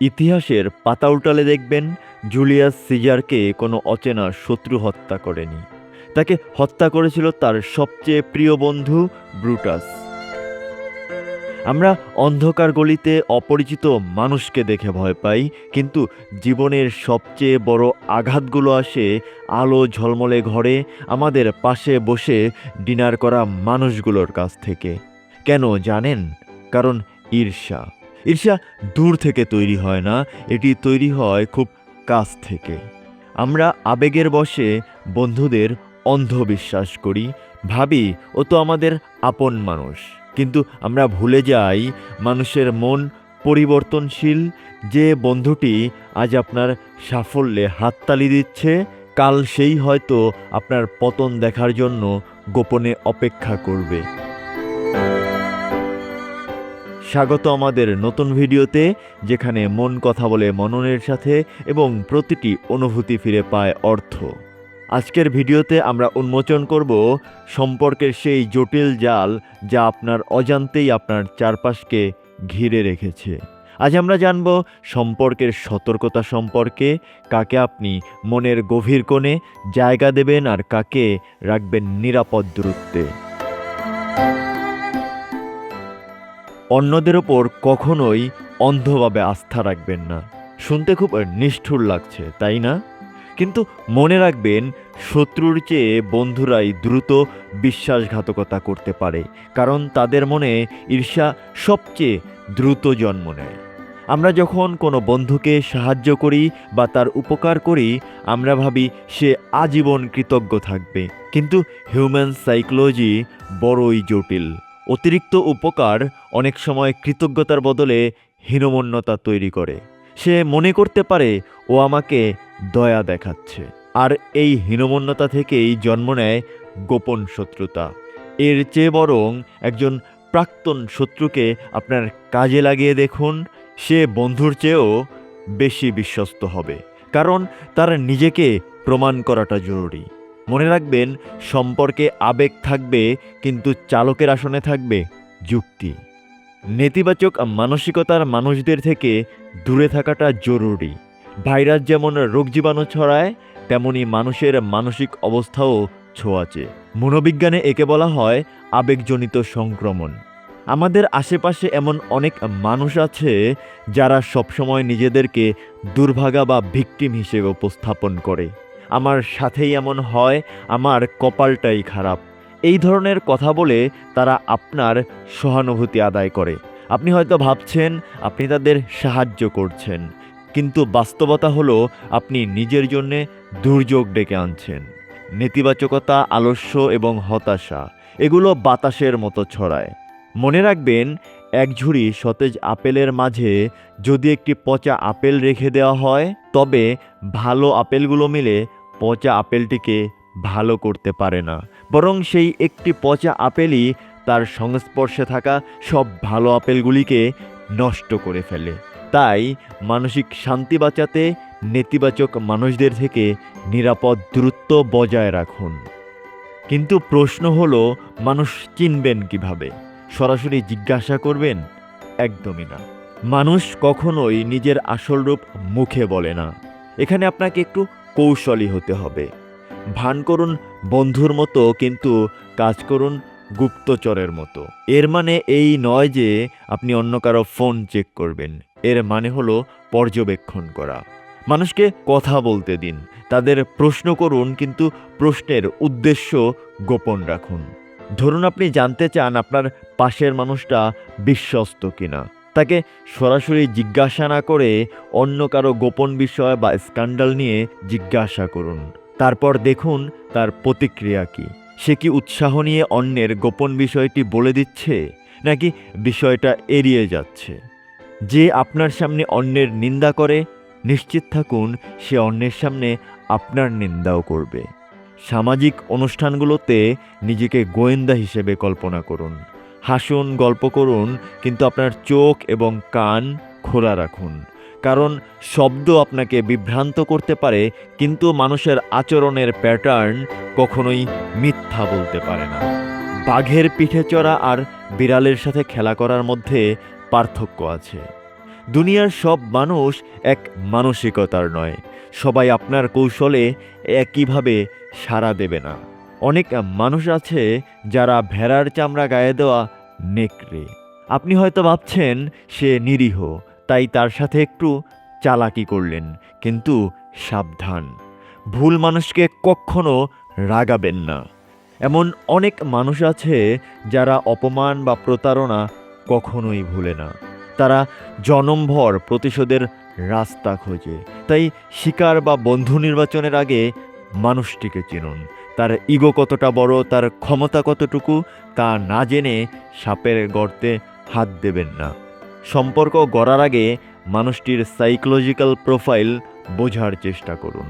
ইতিহাসের পাতা উল্টালে দেখবেন জুলিয়াস সিজারকে কোনো অচেনা শত্রু হত্যা করেনি, তাকে হত্যা করেছিল তার সবচেয়ে প্রিয় বন্ধু ব্রুটাস। আমরা অন্ধকার গলিতে অপরিচিত মানুষকে দেখে ভয় পাই, কিন্তু জীবনের সবচেয়ে বড় আঘাতগুলো আসে আলো ঝলমলে ঘরে আমাদের পাশে বসে ডিনার করা মানুষগুলোর কাছ থেকে। কেন জানেন? কারণ ঈর্ষা। ঈর্ষা দূর থেকে তৈরি হয় না, এটি তৈরি হয় খুব কাছ থেকে। আমরা আবেগের বশে বন্ধুদের অন্ধবিশ্বাস করি, ভাবি ও তো আমাদের আপন মানুষ, কিন্তু আমরা ভুলে যাই মানুষের মন পরিবর্তনশীল। যে বন্ধুটি আজ আপনার সাফল্যে হাততালি দিচ্ছে, কাল সেই হয়তো আপনার পতন দেখার জন্য গোপনে অপেক্ষা করবে। স্বাগত আমাদের নতুন ভিডিওতে, যেখানে মন কথা বলে মননের সাথে এবং প্রতিটি অনুভূতি ফিরে পায় অর্থ। আজকের ভিডিওতে আমরা উন্মোচন করব সম্পর্কের সেই জটিল জাল যা আপনার অজান্তেই আপনার চারপাশকে ঘিরে রেখেছে। আজ আমরা জানব সম্পর্কের সতর্কতা সম্পর্কে, কাকে আপনি মনের গভীর কোণে জায়গা দেবেন আর কাকে রাখবেন নিরাপদ দূরত্বে। অন্যদের ওপর কখনোই অন্ধভাবে আস্থা রাখবেন না। শুনতে খুব নিষ্ঠুর লাগছে, তাই না? কিন্তু মনে রাখবেন, শত্রুর চেয়ে বন্ধুরাই দ্রুত বিশ্বাসঘাতকতা করতে পারে, কারণ তাদের মনে ঈর্ষা সবচেয়ে দ্রুত জন্ম নেয়। আমরা যখন কোনো বন্ধুকে সাহায্য করি বা তার উপকার করি, আমরা ভাবি সে আজীবন কৃতজ্ঞ থাকবে, কিন্তু হিউম্যান সাইকোলজি বড়ই জটিল। অতিরিক্ত উপকার অনেক সময় কৃতজ্ঞতার বদলে হীনমন্যতা তৈরি করে। সে মনে করতে পারে ও আমাকে দয়া দেখাচ্ছে, আর এই হীনমন্যতা থেকেই জন্ম নেয় গোপন শত্রুতা। এর চেয়ে বরং একজন প্রাক্তন শত্রুকে আপনার কাজে লাগিয়ে দেখুন, সে বন্ধুর চেয়েও বেশি বিশ্বস্ত হবে, কারণ তার নিজেকে প্রমাণ করাটা জরুরি। মনে রাখবেন, সম্পর্কে আবেগ থাকবে, কিন্তু চালকের আসনে থাকবে যুক্তি। নেতিবাচক মানসিকতার মানুষদের থেকে দূরে থাকাটা জরুরি। ভাইরাস যেমন রোগ জীবাণু ছড়ায়, তেমনি মানুষের মানসিক অবস্থাও ছোঁয়াচে। মনোবিজ্ঞানে একে বলা হয় আবেগজনিত সংক্রমণ। আমাদের আশেপাশে এমন অনেক মানুষ আছে যারা সবসময় নিজেদেরকে দুর্ভাগা বা ভিকটিম হিসেবে উপস্থাপন করে। আমার সাথেই এমন হয়, আমার কপালটাই খারাপ, এই ধরনের কথা বলে তারা আপনার সহানুভূতি আদায় করে। আপনি হয়তো ভাবছেন আপনি তাদের সাহায্য করছেন, কিন্তু বাস্তবতা হলো আপনি নিজের জন্যে দুর্যোগ ডেকে আনছেন। নেতিবাচকতা, আলস্য এবং হতাশা এগুলো বাতাসের মতো ছড়ায়। মনে রাখবেন, এক ঝুড়ি সতেজ আপেলের মাঝে যদি একটি পচা আপেল রেখে দেওয়া হয়, তবে ভালো আপেলগুলো মিলে পচা আপেলটিকে ভালো করতে পারে না, বরং সেই একটি পচা আপেলই তার সংস্পর্শে থাকা সব ভালো আপেলগুলিকে নষ্ট করে ফেলে। তাই মানসিক শান্তি বাঁচাতে নেতিবাচক মানুষদের থেকে নিরাপদ দূরত্ব বজায় রাখুন। কিন্তু প্রশ্ন হলো, মানুষ চিনবেন কিভাবে? সরাসরি জিজ্ঞাসা করবেন? একদমই না। মানুষ কখনোই নিজের আসল রূপ মুখে বলে না। এখানে আপনাকে একটু কৌশলী হতে হবে। ভান করুন বন্ধুর মতো, কিন্তু কাজ করুন গুপ্তচরের মতো। এর মানে এই নয় যে আপনি অন্য কারো ফোন চেক করবেন। এর মানে হলো পর্যবেক্ষণ করা। মানুষকে কথা বলতে দিন, তাদের প্রশ্ন করুন, কিন্তু প্রশ্নের উদ্দেশ্য গোপন রাখুন। ধরুন আপনি জানতে চান আপনার পাশের মানুষটা বিশ্বস্ত কিনা। তাকে সরাসরি জিজ্ঞাসা না করে অন্য কারো গোপন বিষয় বা স্ক্যান্ডাল নিয়ে জিজ্ঞাসা করুন। তারপর দেখুন তার প্রতিক্রিয়া কী। সে কি উৎসাহ নিয়ে অন্যের গোপন বিষয়টি বলে দিচ্ছে, নাকি বিষয়টা এড়িয়ে যাচ্ছে? যে আপনার সামনে অন্যের নিন্দা করে, নিশ্চিত থাকুন সে অন্যের সামনে আপনার নিন্দাও করবে। সামাজিক অনুষ্ঠানগুলোতে নিজেকে গোয়েন্দা হিসেবে কল্পনা করুন। হাসুন, গল্প করুন, কিন্তু আপনার চোখ এবং কান খোলা রাখুন, কারণ শব্দ আপনাকে বিভ্রান্ত করতে পারে, কিন্তু মানুষের আচরণের প্যাটার্ন কখনোই মিথ্যা বলতে পারে না। বাঘের পিঠে চড়া আর বিড়ালের সাথে খেলা করার মধ্যে পার্থক্য আছে। দুনিয়ার সব মানুষ এক মানসিকতার নয়। সবাই আপনার কৌশলে একইভাবে সাড়া দেবে না। অনেক মানুষ আছে যারা ভেড়ার চামড়া গায়ে দেওয়া নেকড়ে। আপনি হয়তো ভাবছেন সে নিরীহ, তাই তার সাথে একটু চালাকি করলেন, কিন্তু সাবধান, ভুল মানুষকে কখনো রাগাবেন না। এমন অনেক মানুষ আছে যারা অপমান বা প্রতারণা কখনোই ভুলে না। তারা জনমভর প্রতিশোধের রাস্তা খোঁজে। তাই শিকার বা বন্ধু নির্বাচনের আগে মানুষটিকে চিনুন। তার ইগো কতটা বড়, তার ক্ষমতা কতটুকু, তা না জেনে সাপের গর্তে হাত দেবেন না। সম্পর্ক গড়ার আগে মানুষটির সাইকোলজিক্যাল প্রোফাইল বোঝার চেষ্টা করুন।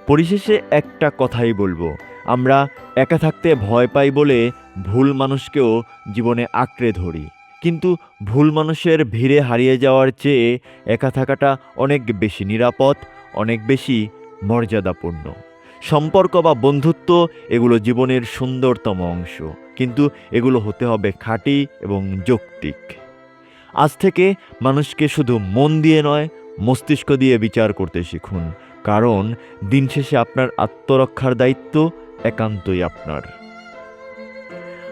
পরিশেষে একটা কথাই বলবো, আমরা একা থাকতে ভয় পাই বলে ভুল মানুষকেও জীবনে আঁকড়ে ধরি। কিন্তু ভুল মানুষের ভিড়ে হারিয়ে যাওয়ার চেয়ে একা থাকাটা অনেক বেশি নিরাপদ, অনেক বেশি মর্যাদাপূর্ণ। সম্পর্ক বা বন্ধুত্ব এগুলো জীবনের সুন্দরতম অংশ, কিন্তু এগুলো হতে হবে খাঁটি এবং যৌক্তিক। আজ থেকে মানুষকে শুধু মন দিয়ে নয়, মস্তিষ্ক দিয়ে বিচার করতে শিখুন, কারণ দিন শেষে আপনার আত্মরক্ষার দায়িত্ব একান্তই আপনার।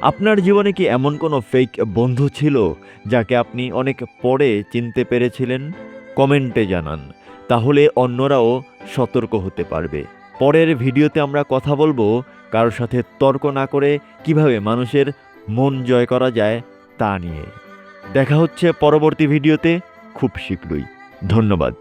আপনার জীবনে কি এমন কোনো ফেক বন্ধু ছিল যাকে আপনি অনেক পরে চিনতে পেরেছিলেন? কমেন্টে জানান, তাহলে অন্যরাও সতর্ক হতে পারবে। পরের ভিডিওতে আমরা কথা বলবো কারোর সাথে তর্ক না করে কিভাবে মানুষের মন জয় করা যায় তা নিয়ে। দেখা হচ্ছে পরবর্তী ভিডিওতে খুব শীঘ্রই। ধন্যবাদ।